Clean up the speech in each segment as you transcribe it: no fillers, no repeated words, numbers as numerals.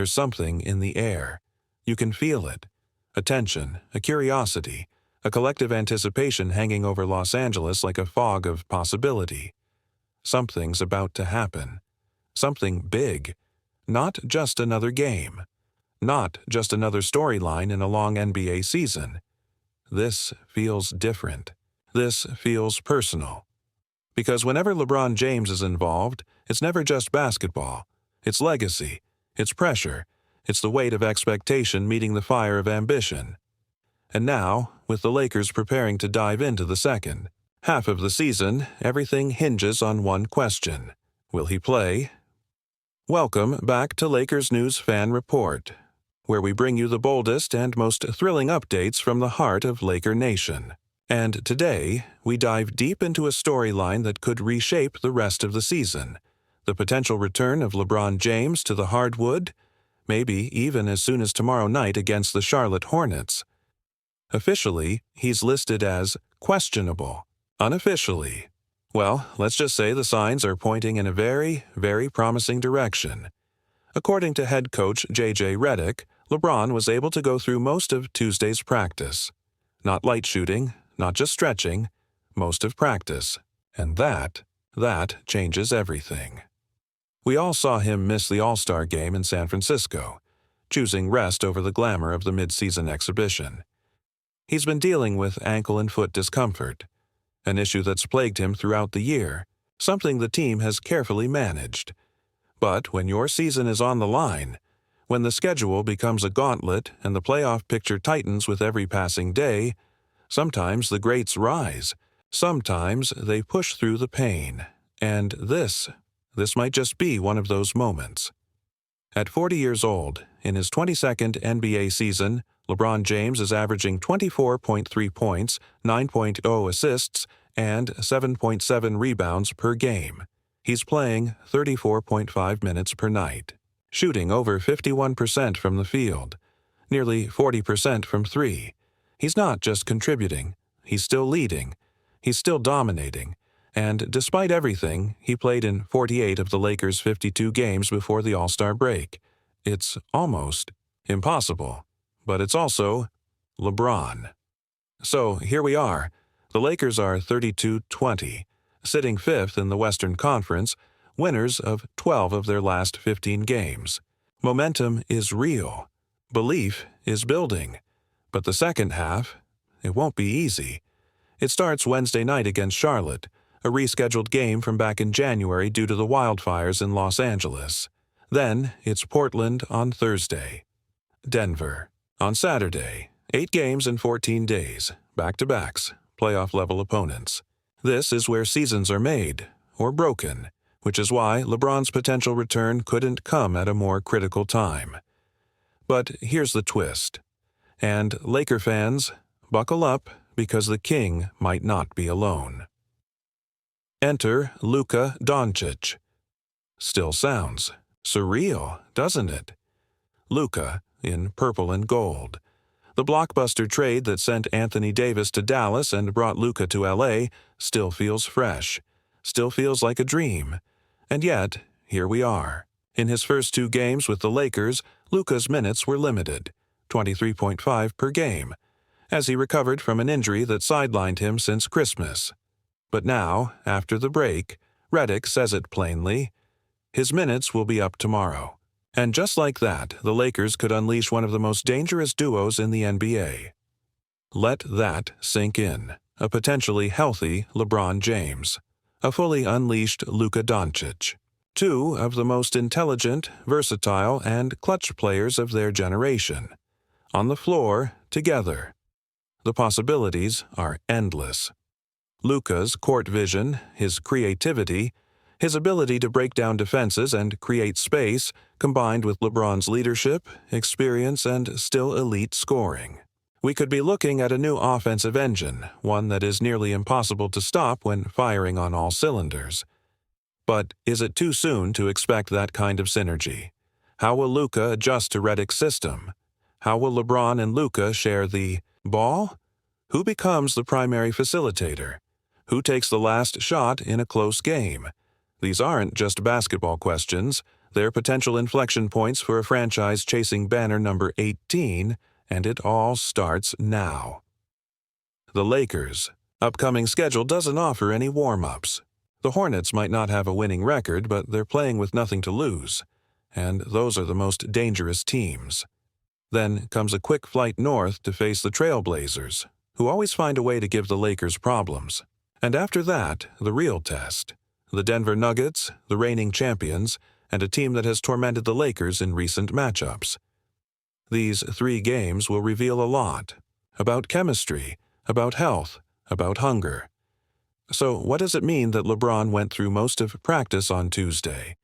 There's something in the air. You can feel it. A tension, a curiosity, a collective anticipation hanging over Los Angeles like a fog of possibility. Something's about to happen. Something big. Not just another game. Not just another storyline in a long NBA season. This feels different. This feels personal. Because whenever LeBron James is involved, it's never just basketball. It's legacy. It's pressure. It's the weight of expectation meeting the fire of ambition. And now, with the Lakers preparing to dive into the second half of the season, everything hinges on one question. Will he play? Welcome back to Lakers News Fan Report, where we bring you the boldest and most thrilling updates from the heart of Laker Nation. And today, we dive deep into a storyline that could reshape the rest of the season. The potential return of LeBron James to the hardwood, maybe even as soon as tomorrow night against the Charlotte Hornets. Officially, he's listed as questionable. Unofficially, well, let's just say the signs are pointing in a very, very promising direction. According to head coach J.J. Redick, LeBron was able to go through most of Tuesday's practice. Not light shooting, not just stretching, most of practice. And that changes everything. We all saw him miss the All-Star game in San Francisco, choosing rest over the glamour of the mid-season exhibition. He's been dealing with ankle and foot discomfort, an issue that's plagued him throughout the year, something the team has carefully managed. But when your season is on the line, when the schedule becomes a gauntlet and the playoff picture tightens with every passing day, sometimes the greats rise, sometimes they push through the pain, and this might just be one of those moments. At 40 years old, in his 22nd NBA season, LeBron James is averaging 24.3 points, 9.0 assists, and 7.7 rebounds per game. He's playing 34.5 minutes per night, shooting over 51% from the field, nearly 40% from three. He's not just contributing, he's still leading, he's still dominating, and despite everything, he played in 48 of the Lakers' 52 games before the All-Star break. It's almost impossible, but it's also LeBron. So here we are. The Lakers are 32-20, sitting fifth in the Western Conference, winners of 12 of their last 15 games. Momentum is real. Belief is building. But the second half, it won't be easy. It starts Wednesday night against Charlotte, a rescheduled game from back in January due to the wildfires in Los Angeles. Then it's Portland on Thursday. Denver on Saturday. 8 games in 14 days, back-to-backs, playoff-level opponents. This is where seasons are made, or broken, which is why LeBron's potential return couldn't come at a more critical time. But here's the twist. And Laker fans, buckle up because the king might not be alone. Enter Luka Doncic. Still sounds surreal, doesn't it? Luka in purple and gold. The blockbuster trade that sent Anthony Davis to Dallas and brought Luka to L.A. still feels fresh, still feels like a dream. And yet, here we are. In his first 2 games with the Lakers, Luka's minutes were limited, 23.5 per game, as he recovered from an injury that sidelined him since Christmas. But now, after the break, Redick says it plainly, his minutes will be up tomorrow. And just like that, the Lakers could unleash one of the most dangerous duos in the NBA. Let that sink in. A potentially healthy LeBron James. A fully unleashed Luka Doncic. 2 of the most intelligent, versatile, and clutch players of their generation. On the floor, together. The possibilities are endless. Luka's court vision, his creativity, his ability to break down defenses and create space, combined with LeBron's leadership, experience, and still elite scoring. We could be looking at a new offensive engine, one that is nearly impossible to stop when firing on all cylinders. But is it too soon to expect that kind of synergy? How will Luka adjust to Redick's system? How will LeBron and Luka share the ball? Who becomes the primary facilitator? Who takes the last shot in a close game? These aren't just basketball questions. They're potential inflection points for a franchise chasing banner number 18, and it all starts now. The Lakers' upcoming schedule doesn't offer any warm-ups. The Hornets might not have a winning record, but they're playing with nothing to lose, and those are the most dangerous teams. Then comes a quick flight north to face the Trailblazers, who always find a way to give the Lakers problems. And after that, the real test: the Denver Nuggets, the reigning champions, and a team that has tormented the Lakers in recent matchups. These 3 games will reveal a lot about chemistry, about health, about hunger. So what does it mean that LeBron went through most of practice on Tuesday?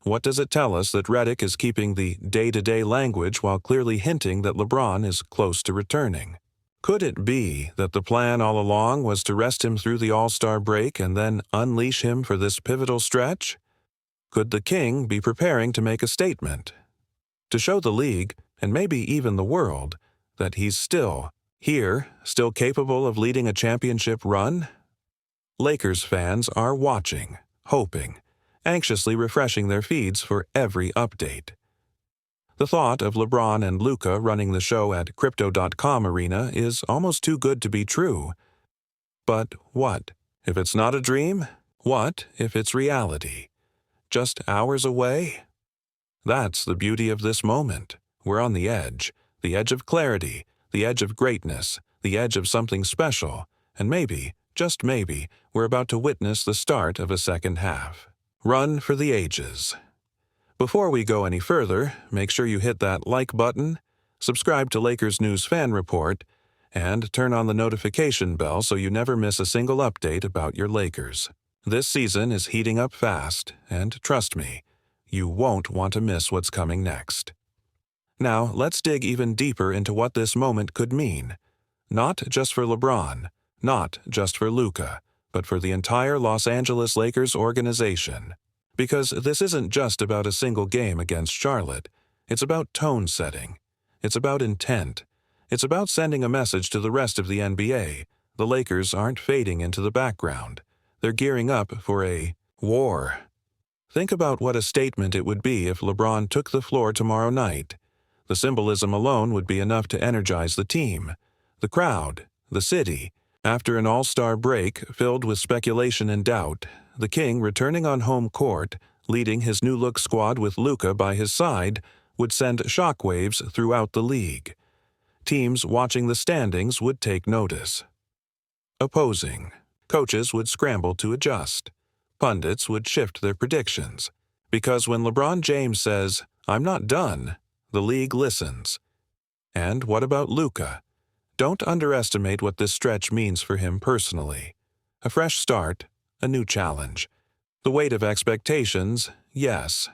What does it tell us that Redick is keeping the day-to-day language while clearly hinting that LeBron is close to returning? Could it be that the plan all along was to rest him through the All-Star break and then unleash him for this pivotal stretch? Could the King be preparing to make a statement? To show the league, and maybe even the world, that he's still here, still capable of leading a championship run? Lakers fans are watching, hoping, anxiously refreshing their feeds for every update. The thought of LeBron and Luka running the show at Crypto.com Arena is almost too good to be true. But what if it's not a dream? What if it's reality? Just hours away? That's the beauty of this moment. We're on the edge of clarity, the edge of greatness, the edge of something special, and maybe, just maybe, we're about to witness the start of a second half. Run for the ages. Before we go any further, make sure you hit that like button, subscribe to Lakers News Fan Report, and turn on the notification bell so you never miss a single update about your Lakers. This season is heating up fast, and trust me, you won't want to miss what's coming next. Now, let's dig even deeper into what this moment could mean. Not just for LeBron, not just for Luka, but for the entire Los Angeles Lakers organization. Because this isn't just about a single game against Charlotte. It's about tone setting. It's about intent. It's about sending a message to the rest of the NBA. The Lakers aren't fading into the background. They're gearing up for a war. Think about what a statement it would be if LeBron took the floor tomorrow night. The symbolism alone would be enough to energize the team, the crowd, the city. After an all-star break filled with speculation and doubt, the King returning on home court, leading his new-look squad with Luka by his side, would send shockwaves throughout the league. Teams watching the standings would take notice. Opposing coaches would scramble to adjust. Pundits would shift their predictions. Because when LeBron James says, "I'm not done," the league listens. And what about Luka? Don't underestimate what this stretch means for him personally. A fresh start, a new challenge. The weight of expectations, yes,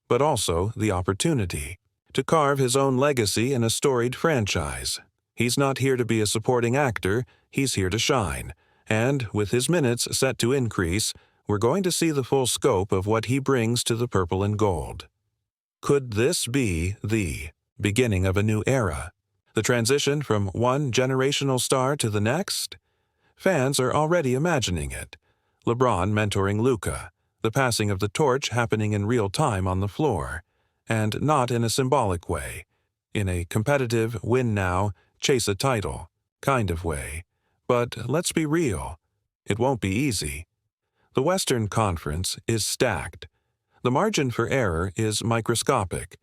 but also the opportunity to carve his own legacy in a storied franchise. He's not here to be a supporting actor, he's here to shine. And with his minutes set to increase, we're going to see the full scope of what he brings to the purple and gold. Could this be the beginning of a new era? The transition from one generational star to the next? Fans are already imagining it. LeBron mentoring Luka, the passing of the torch happening in real time on the floor, and not in a symbolic way, in a competitive, win now, chase a title kind of way. But let's be real, it won't be easy. The Western Conference is stacked. The margin for error is microscopic.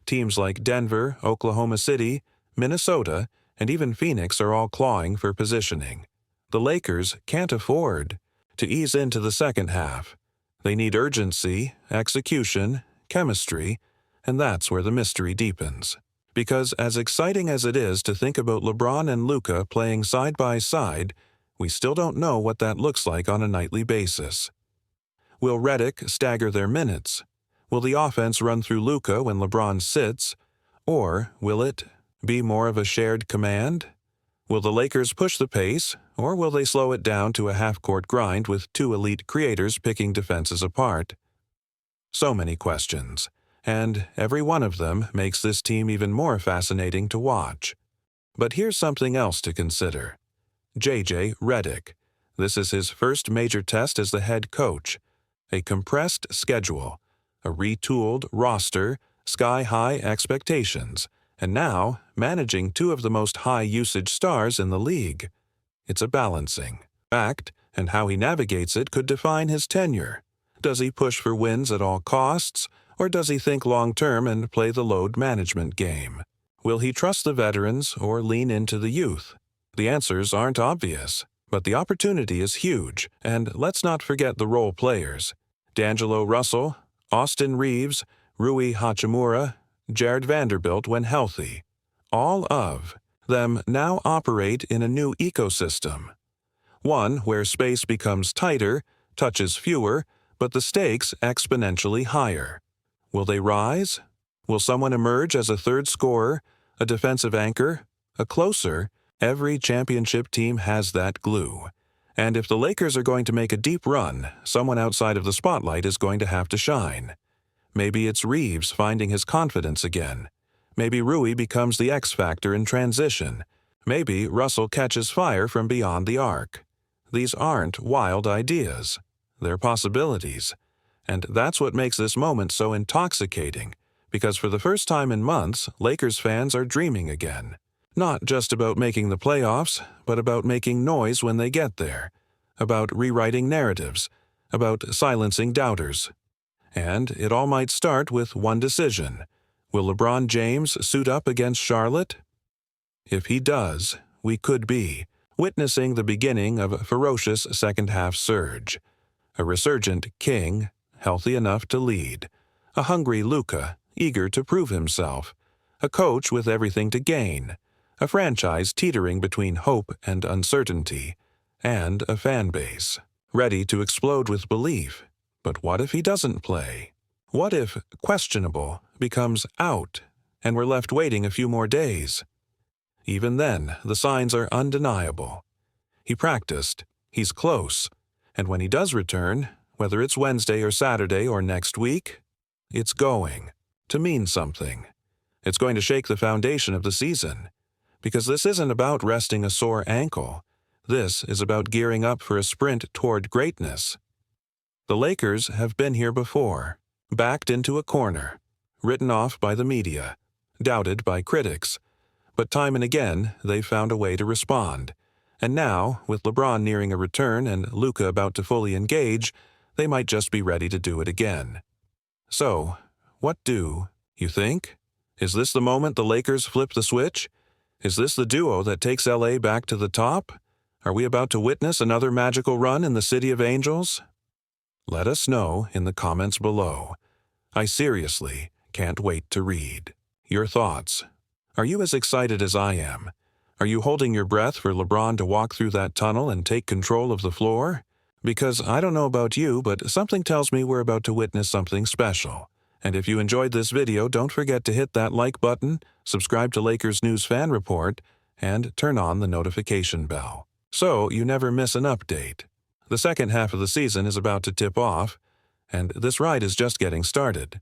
Teams like Denver, Oklahoma City, Minnesota, and even Phoenix are all clawing for positioning. The Lakers can't afford to ease into the second half. They need urgency, execution, chemistry, and that's where the mystery deepens. Because as exciting as it is to think about LeBron and Luka playing side by side, we still don't know what that looks like on a nightly basis. Will Redick stagger their minutes? Will the offense run through Luka when LeBron sits? Or will it be more of a shared command? Will the Lakers push the pace, or will they slow it down to a half-court grind with two elite creators picking defenses apart? So many questions, and every one of them makes this team even more fascinating to watch. But here's something else to consider. J.J. Redick. This is his first major test as the head coach. A compressed schedule. a retooled roster, sky-high expectations, and now managing two of the most high-usage stars in the league. It's a balancing act, and how he navigates it could define his tenure. Does he push for wins at all costs, or does he think long-term and play the load management game? Will he trust the veterans or lean into the youth? The answers aren't obvious, but the opportunity is huge, and let's not forget the role players. D'Angelo Russell, Austin Reeves, Rui Hachimura, Jared Vanderbilt when healthy. All of them now operate in a new ecosystem. One where space becomes tighter, touches fewer, but the stakes exponentially higher. Will they rise? Will someone emerge as a third scorer, a defensive anchor, a closer? Every championship team has that glue. And if the Lakers are going to make a deep run, someone outside of the spotlight is going to have to shine. Maybe it's Reeves finding his confidence again. Maybe Rui becomes the X factor in transition. Maybe Russell catches fire from beyond the arc. These aren't wild ideas. They're possibilities. And that's what makes this moment so intoxicating, because for the first time in months, Lakers fans are dreaming again. Not just about making the playoffs, but about making noise when they get there, about rewriting narratives, about silencing doubters. And it all might start with one decision. Will LeBron James suit up against Charlotte? If he does, we could be witnessing the beginning of a ferocious second-half surge. A resurgent King, healthy enough to lead. A hungry Luka, eager to prove himself. A coach with everything to gain. A franchise teetering between hope and uncertainty. And a fan base, ready to explode with belief. But what if he doesn't play? What if questionable becomes out, and we're left waiting a few more days? Even then, the signs are undeniable. He practiced, he's close, and when he does return, whether it's Wednesday or Saturday or next week, it's going to mean something. It's going to shake the foundation of the season. Because this isn't about resting a sore ankle. This is about gearing up for a sprint toward greatness. The Lakers have been here before, backed into a corner, written off by the media, doubted by critics. But time and again, they've found a way to respond. And now, with LeBron nearing a return and Luka about to fully engage, they might just be ready to do it again. So, what do you think? Is this the moment the Lakers flip the switch? Is this the duo that takes LA back to the top? Are we about to witness another magical run in the City of Angels? Let us know in the comments below. I seriously can't wait to read your thoughts. Are you as excited as I am? Are you holding your breath for LeBron to walk through that tunnel and take control of the floor? Because I don't know about you, but something tells me we're about to witness something special. And if you enjoyed this video, don't forget to hit that like button, subscribe to Lakers News Fan Report, and turn on the notification bell, so you never miss an update. The second half of the season is about to tip off, and this ride is just getting started.